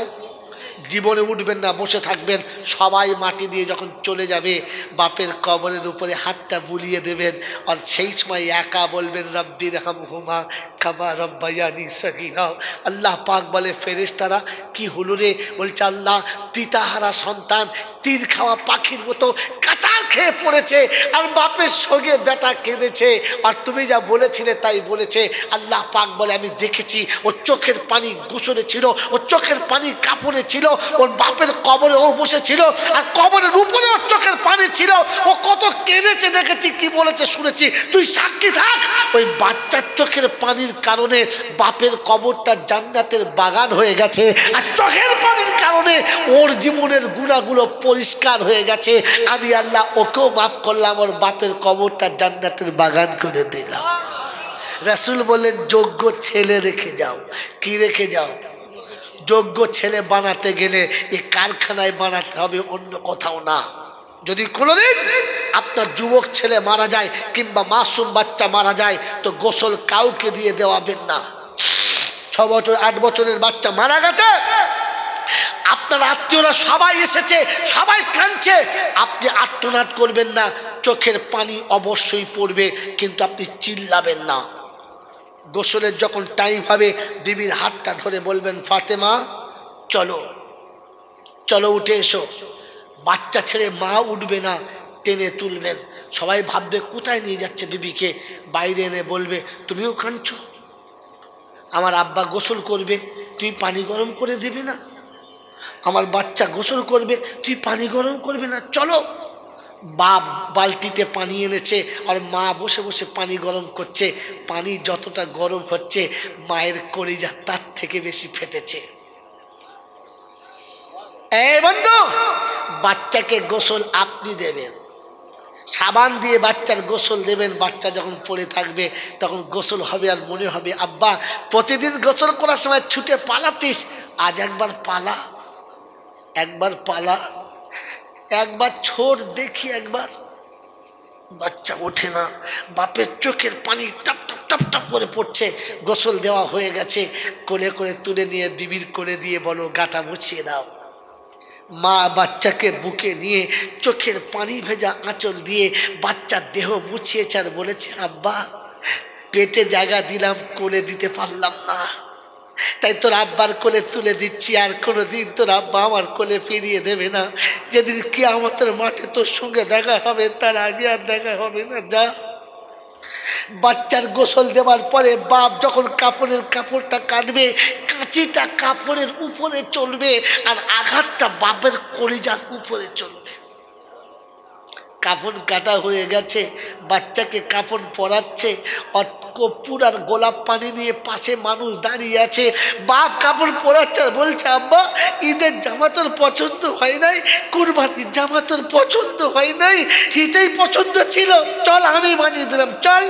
জীবনে উঠবেন না, বসে থাকবেন। সবাই মাটি দিয়ে যখন চলে যাবে বাপের কবরের উপরে হাতটা বুলিয়ে দেবেন, আর সেই সময় একা বলবেন রব্বি রহমহুমা কামা রব্বায়ানি সগীরা। আল্লাহ পাক বলে ফেরেশতারা কি হলো রে? বলছে আল্লাহ পিতাহারা সন্তান তীর খাওয়া পাখির মতো কাঁচা খেয়ে পড়েছে, আর বাপের সঙ্গে বেটা কেঁদেছে, আর তুমি যা বলেছিলে তাই বলেছে। আল্লাহ পাক বলে আমি দেখেছি, ওর চোখের পানি গোসলে ছিল, ওর চোখের পানি কাপড়ে ছিল, ওর বাপের কবরে ও বসেছিল, আর কবরের উপরে ওর চোখের পানি ছিল, ও কত কেঁদেছে দেখেছি, কি বলেছে শুনেছি, তুই সাক্ষী থাক। ওই বাচ্চার চোখের পানির কারণে বাপের কবরটা জান্নাতের বাগান হয়ে গেছে, আর চোখের পানির কারণে ওর জীবনের গুণাগুলো পরিষ্কার হয়ে গেছে। আমি আল্লাহ ওকেও মাফ করলাম, ওর বাপের কবরটা জান্নাতের বাগান করে দিলাম। রাসূল বললেন যোগ্য ছেলে রেখে যাও। কি রেখে যাও? যোগ্য ছেলে বানাতে গেলে এই কারখানায় বানাতে হবে, অন্য কোথাও না। যদি কোনোদিন আপনার যুবক ছেলে মারা যায় কিংবা মাসুম বাচ্চা মারা যায় তো গোসল কাউকে দিয়ে দেওয়াবেন না। 6 বছর 8 বছরের বাচ্চা মারা গেছে, আপনার আত্মীয়রা সবাই এসেছে, সবাই কাঁদছে, আপনি আর্তনাদ করবেন না, চোখের পানি অবশ্যই পড়বে, কিন্তু আপনি চিল্লাবেন না। গোসলের যখন টাইম হবে বিবির হাতটা ধরে বলবেন ফাতেমা চলো, চলো উঠে এসো। বাচ্চা ছেড়ে মা উঠবে না, টেনে তুলবেন। সবাই ভাববে কোথায় নিয়ে যাচ্ছে বিবিকে, বাইরে এনে বলবে তুমিও কাঁদছো, আমার আব্বা গোসল করবে তুই পানি গরম করে দিবি না, আমার বাচ্চা গোসল করবে তুই পানি গরম করবে না, চলো। বাপ বালতিতে পানি এনেছে আর মা বসে বসে পানি গরম করছে। পানি যতটা গরম হচ্ছে মায়ের কলিজা তার থেকে বেশি ফেটেছে। এই বন্ধু, বাচ্চাকে গোসল আপনি দেবেন, সাবান দিয়ে বাচ্চার গোসল দেবেন। বাচ্চা যখন পড়ে থাকবে তখন গোসল হবে আর মনে হবে আব্বা প্রতিদিন গোসল করার সময় ছুটে পালাতিস, আজ একবার পালা, একবার পালা, একবার ছোট দেখি একবার। বাচ্চা ওঠে না, বাপের চোখের পানি টপ টপ টপ টপ করে পড়ছে, গোসল দেওয়া হয়ে গেছে, কোলে করে তুলে নিয়ে বিবির কোলে দিয়ে বলো গাটা মুছিয়ে দাও। মা বাচ্চাকে বুকে নিয়ে চোখের পানি ভেজা আঁচল দিয়ে বাচ্চার দেহ মুছিয়েছে আর বলেছে আব্বা পেটে জায়গা দিলাম, কোলে দিতে পারলাম না, তাই তোর আব্বার কোলে তুলে দিচ্ছি, আর কোনোদিন তোর আব্বা আমার কোলে ফিরিয়ে দেবে না। যেদিন কিয়ামতের মাঠে তোর সঙ্গে দেখা হবে তার আগে আর দেখা হবে না, যা। বাচ্চার গোসল দেওয়ার পরে বাপ যখন কাপড়টা কাটবে, কাঁচিটা কাপড়ের উপরে চলবে আর আঘাতটা বাপের কলিজার উপরে চলবে। কাফন কাটা হয়ে গেছে, বাচ্চাকে কাফন পরাচ্ছে, কর্পূর আর গোলাপ পানি নিয়ে পাশে মানুষ দাঁড়িয়ে আছে। বাপ কাপড় পরাচ্ছে আর বলছে আব্বা ঈদের জামা তোর পছন্দ হয় নাই, কুরবানির জামা তোর পছন্দ হয় নাই, ঈদেই পছন্দ ছিল, চল আমি বানিয়ে দিলাম, চল।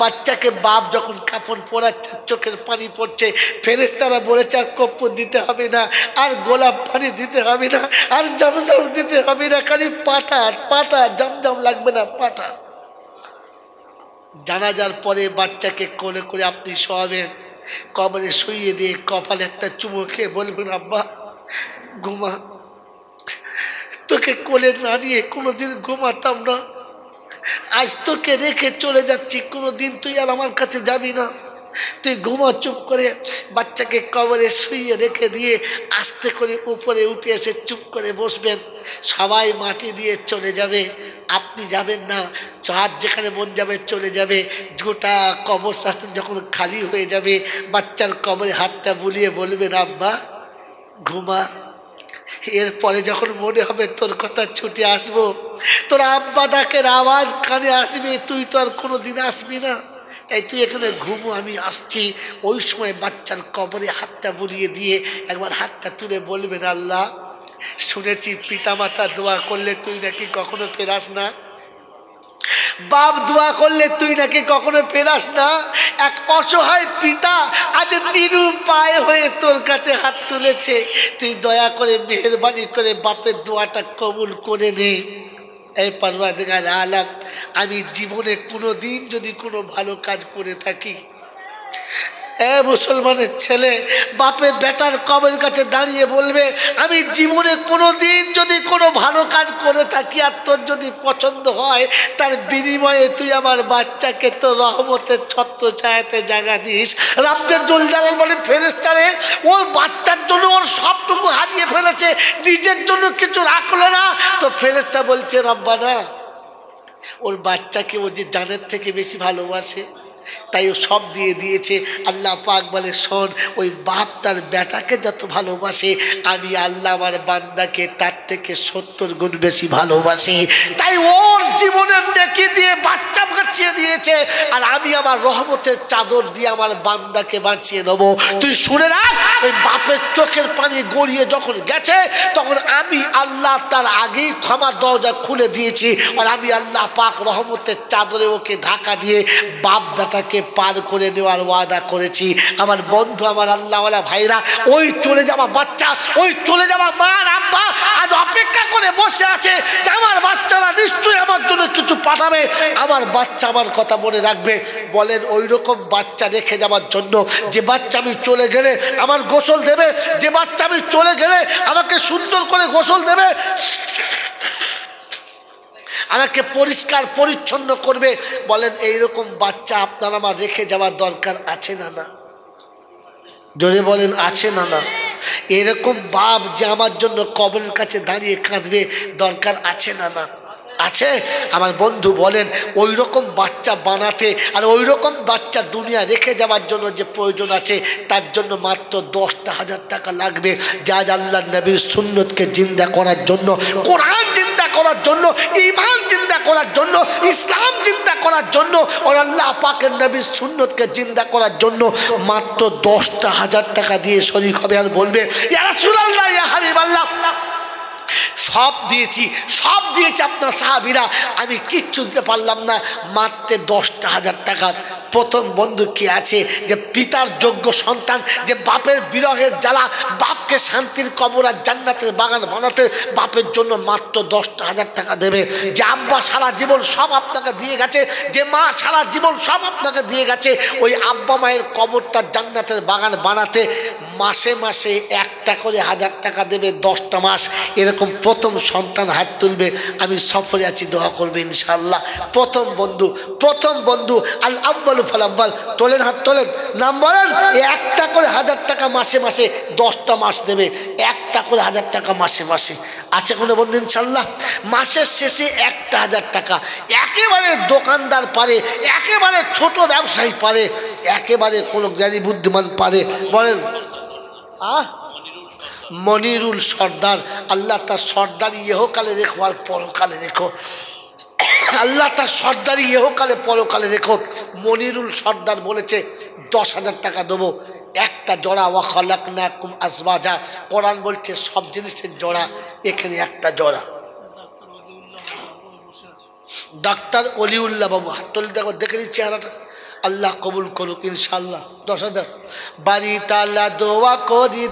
বাচ্চাকে বাপ যখন কাপড় পরাচ্ছে চোখের পানি পড়ছে, ফেরেশতারা বলেছে আর কর্পূর দিতে হবে না, আর গোলাপ পানি দিতে হবে না, আর জামসাম দিতে হবে না, খালি পাটা পাটা, জামজাম লাগবে না, পাটা। জানাজার পরে বাচ্চাকে কোলে করে আপনি শোয়াবেন, কবরে শুইয়ে দিয়ে কপালে একটা চুমো খেয়ে বলবেন আব্বা ঘুমা, তোকে কোলে না নিয়ে কোনোদিন ঘুমাতাম না, আজ তোকে রেখে চলে যাচ্ছি, কোনোদিন তুই আর আমার কাছে যাবি না, তুই ঘুমা চুপ করে। বাচ্চাকে কবরে শুইয়ে রেখে দিয়ে আস্তে করে উপরে উঠে এসে চুপ করে বসবেন। সবাই মাটি দিয়ে চলে যাবে, আপনি যাবেন না, হাত যেখানে মন যাবে চলে যাবে। গোটা কবরস্থান যখন খালি হয়ে যাবে বাচ্চার কবরে হাতটা বুলিয়ে বলবেন আব্বা ঘুমা। এরপরে যখন মনে হবে তোর কথা ছুটে আসবো, তোর আব্বা ডাকের আওয়াজ কানে আসবে, তুই তো আর কোনোদিন আসবি না, তাই তুই এখানে ঘুমো, আমি আসছি। ওই সময় বাচ্চার কবরে হাতটা বুলিয়ে দিয়ে একবার হাতটা তুলে বলবেন আল্লাহ শুনেছি পিতামাতা দোয়া করলে তুই নাকি কখনো ফেরাস না, বাপ দোয়া করলে তুই নাকি কখনো পেলাস না। এক অসহায় পিতা আজ নিরুপায় হয়ে তোর কাছে হাত তুলেছে, তুই দয়া করে মেহেরবানি করে বাপের দোয়াটা কবুল করে নে। এই পরওয়ারদিগার আলম, আমি জীবনে কোনো দিন যদি কোনো ভালো কাজ করে থাকি, মুসলমানের ছেলে বাপের বেটার কবরের কাছে দাঁড়িয়ে বলবে, আমি জীবনে কোনো দিন যদি কোনো ভালো কাজ করে থাকি আর তোর যদি পছন্দ হয়, তার বিনিময়ে তুই আমার বাচ্চাকে তোর রহমতের ছত্র ছায়াতে জায়গা দিস। রাব্বুল জুলজালাল বলে, ফেরেশতারে ওর বাচ্চার জন্য ওর সবটুকু হারিয়ে ফেলেছে, নিজের জন্য কিছু রাখলো না। তো ফেরেশতা বলছে, রব্বানা ওর বাচ্চাকে ও যে জানের থেকে বেশি ভালোবাসে, তাই ও সব দিয়ে দিয়েছে। আল্লাহ পাক বলে, শোন, ওই বাপ তার বেটাকে যত ভালোবাসে, আমি আল্লাহ আমার বান্দাকে তার থেকে 70 গুণ বেশি ভালোবাসি। তাই ওর জীবনের নেকি দিয়ে বাচ্চা বাঁচিয়ে দিয়েছে, আর আমি আমার রহমতের চাদর দিয়ে আমার বান্দাকে বাঁচিয়ে নেবো। তুই শুনে রাখ, ওই বাপের চোখের পানি গড়িয়ে যখন গেছে, তখন আমি আল্লাহ তার আগেই ক্ষমার দরজা খুলে দিয়েছি, আর আমি আল্লাহ পাক রহমতের চাদরে ওকে ঢাকা দিয়ে বাপ বেটাকে পার করে দেওয়ার ওয়াদা করেছি। আমার বন্ধু, আমার আল্লাহওয়ালা ভাইরা, ওই চলে যাওয়া বাচ্চা, ওই চলে যাওয়া মা আর আব্বা আজ অপেক্ষা করে বসে আছে যে আমার বাচ্চারা নিশ্চয়ই আমার জন্য কিছু পাঠাবে, আমার বাচ্চা আমার কথা মনে রাখবে। বলেন, ওই রকম বাচ্চা রেখে যাওয়ার জন্য, যে বাচ্চা আমি চলে গেলে আমার গোসল দেবে, যে বাচ্চা আমি চলে গেলে আমাকে সুন্দর করে গোসল দেবে, আমাকে পরিষ্কার পরিচ্ছন্ন করবে, বলেন এইরকম বাচ্চা আপনার আমার রেখে যাওয়ার দরকার আছে না না? জোরে বলেন, আছে না না? এরকম বাপ যে আমার জন্য কবরের কাছে দাঁড়িয়ে কাঁদবে, দরকার আছে না না? আছে। আমার বন্ধু বলেন, ওই রকম বাচ্চা বানাতে আর ওই রকম বাচ্চা দুনিয়া রেখে যাওয়ার জন্য যে প্রয়োজন আছে, তার জন্য মাত্র 10,000 টাকা লাগবে। যা আল্লাহ নবীর সুন্নতকে জিন্দা করার জন্য, কোরআন জিন্দা করার জন্য, ঈমান জিন্দা করার জন্য, ইসলাম জিন্দা করার জন্য, আর আল্লাহ পাকের নবীর সুন্নতকে জিন্দা করার জন্য মাত্র 10,000 টাকা দিয়ে শরীক হবে আর বলবে, ইয়া রাসূলুল্লাহ, ইয়া হাবিবাল্লাহ, সব দিয়েছি, সব দিয়েছি আপনার সাহাবীরা, আমি কিচ্ছু দিতে পারলাম না, মাত্র 10,000 টাকা। প্রথম বন্ধু কি আছে যে পিতার যোগ্য সন্তান, যে বাপের বিরহের জ্বালা, বাপকে শান্তির কবর আর জান্নাতের বাগান বানাতে বাপের জন্য মাত্র 10,000 টাকা দেবে। যে আব্বা সারা জীবন সব আপনাকে দিয়ে গেছে, যে মা সারা জীবন সব আপনাকে দিয়ে গেছে, ওই আব্বা মায়ের কবরটা জান্নাতের বাগান বানাতে মাসে মাসে 1টা করে 1000 টাকা দেবে, 10টা মাস। এরকম প্রথম সন্তান হাত তুলবে, আমি সফরে আছি, দোয়া করবে ইনশাআল্লাহ। প্রথম বন্ধু, প্রথম বন্ধু, আল আব্বালু ফাল আব্বাল, তোলেন হাত তোলেন, নাম বলেন। 1টা করে 1000 টাকা মাসে মাসে 10টা মাস দেবে, 1টা করে 1000 টাকা মাসে মাসে। আছে কোনো বন্ধু ইনশাআল্লাহ? মাসের শেষে 1টা 1000 টাকা। একেবারে দোকানদার পারে, একেবারে ছোট ব্যবসায়ী পারে, একেবারে কোনো জ্ঞানী বুদ্ধিমান পারে, বলেন মনিরুল সর্দার, আল্লাহ তার সর্দারি ইহকালে রেখো আর পরকালে রেখো, আল্লাহ তার সর্দারি ইহকালে পরকালে রেখো। মনিরুল সর্দার বলেছে 10,000 টাকা দেবো, একটা জোড়া। ওয়া খালাকনাকুম আজওয়াজা, কোরআন বলছে সব জিনিসের জোড়া, এখানে একটা জোড়া। ডাক্তার অলিউল্লাহ বাবু, হাত তুলে দেখো, দেখে নিচ্ছি চেহারাটা, আল্লাহ কবুল করুক ইনশাআল্লাহ। 10,000 বাড়ি তালা দোয়া করি,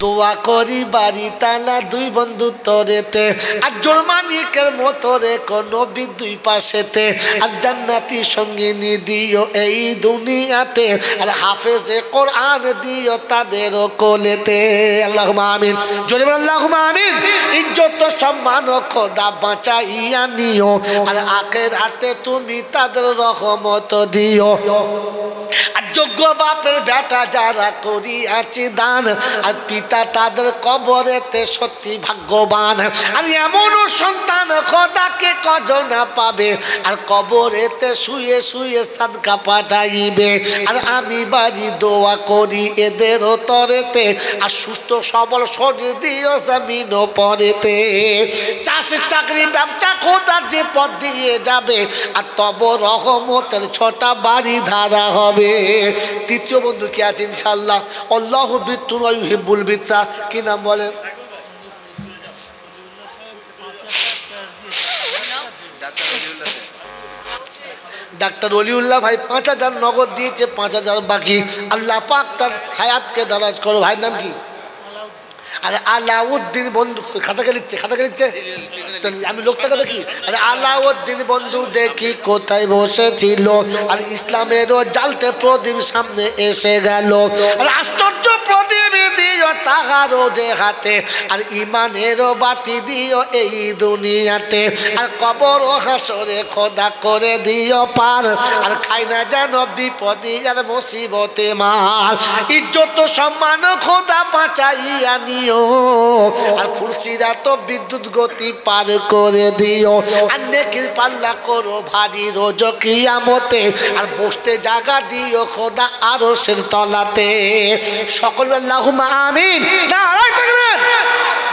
দোয়া করি বাড়ি তালা দুই বন্ধু তরেতে, আর জোরমানিকের মতো রে নবী দুই পাশেতে, আর জান্নাতি সঙ্গিনী দিও এই দুনিয়াতে, আর হাফেজে কোরআন দিও তাদের কোলেতে। আল্লাহুম্মা আমিন, জোরে বলেন আল্লাহুম্মা আমিন। ইজ্জত সম্মান খোদা বাঁচাইয়া নিও, আর আখিরাতে তুমি তাদের রহমত দিও। আর যোগ্য বাপের বেটা যারা করিয়াছে দান, আর পিতা তাদের কবরেতে সত্যি ভাগ্যবান। আর এমনও সন্তান খোদাকে কজনা পাবে, আর কবরেতে শুয়ে শুয়ে সাদকা পাঠাইবে। আর আমি বাড়ি দোয়া করি এদের তরেতে, আর সুস্থ সবল শরীর দিও জমিন পরেতে। চাষ চাকরি ব্যবসা খোদা যে পথ দিয়ে যাবে, আর তব রহমতের 6টা বাড়ি ধারা হবে। তৃতীয় বন্ধু কি আছে ইনশাআল্লাহ? আল্লাহু বিতুন ওয়া ইউহিব্বুল বিত্রা, কি নাম বলেন? ডাক্তার অলিউল্লাহ ভাই 5,000 নগদ দিয়েছে, 5,000 বাকি। আল্লাহ পাক তার হায়াতকে দারাজ করো। ভাইয়ের নাম কি? আরে আলাউদ্দিন বন্ধু। খাতাকে লিখছে, খাতাকে লিখছে, আমি লোকটাকে দেখি। আরে আলাউদ্দিন বন্ধু দেখি কোথায় বসেছিল, আর ইসলামেরও জ্বালতে প্রদীপ সামনে এসে গেল। আর আশ্চর্য প্রদীপ দিও তাহারও যে হাতে, আর ইমানেরও বাতি দিও এই দুনিয়াতে, আর কবর ও হাসরে খোদা করে দিও পার, আর খাই না যেন বিপদে আর মুসিবতে মার। ইজ্জত সম্মান খোদা বাঁচাইয়া নিও, আর ফুলসিরা তো বিদ্যুৎ গতি পার করে দিও, আর নেকির পাল্লা করো ভারী রোজ কিয়ামতে, আর বসতে জায়গা দিও খোদা আরশের তলাতে। সকল আল্লাহুম্মা আমিন। নারায়ে তাকবীর।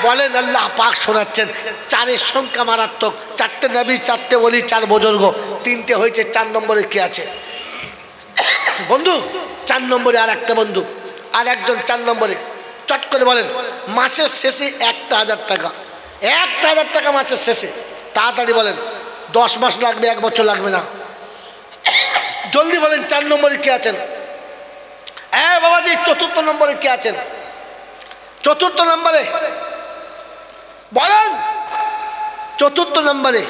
বলেন আল্লাহ পাক শোনাচ্ছেন। 4-এর সংখ্যা মারাত্মক। 4টে নবী, 4টে ওলি, 4 বুজুর্গ, 3টে হয়েছে। 4 নম্বরে কি আছে বন্ধু? 4 নম্বরে আর একটা বন্ধু, আর একজন 4 নম্বরে। চট করে বলেন। মাসের শেষে 1,000 টাকা, 1,000 টাকা মাসের শেষে। তাড়াতাড়ি বলেন। 10 মাস লাগবে, 1 বছর লাগবে না। জলদি বলেন। 4 নম্বরে কে আছেন? বাবাজি 4র্থ নম্বরে কে আছেন? 4র্থ নম্বরে বলেন। 4র্থ নম্বরে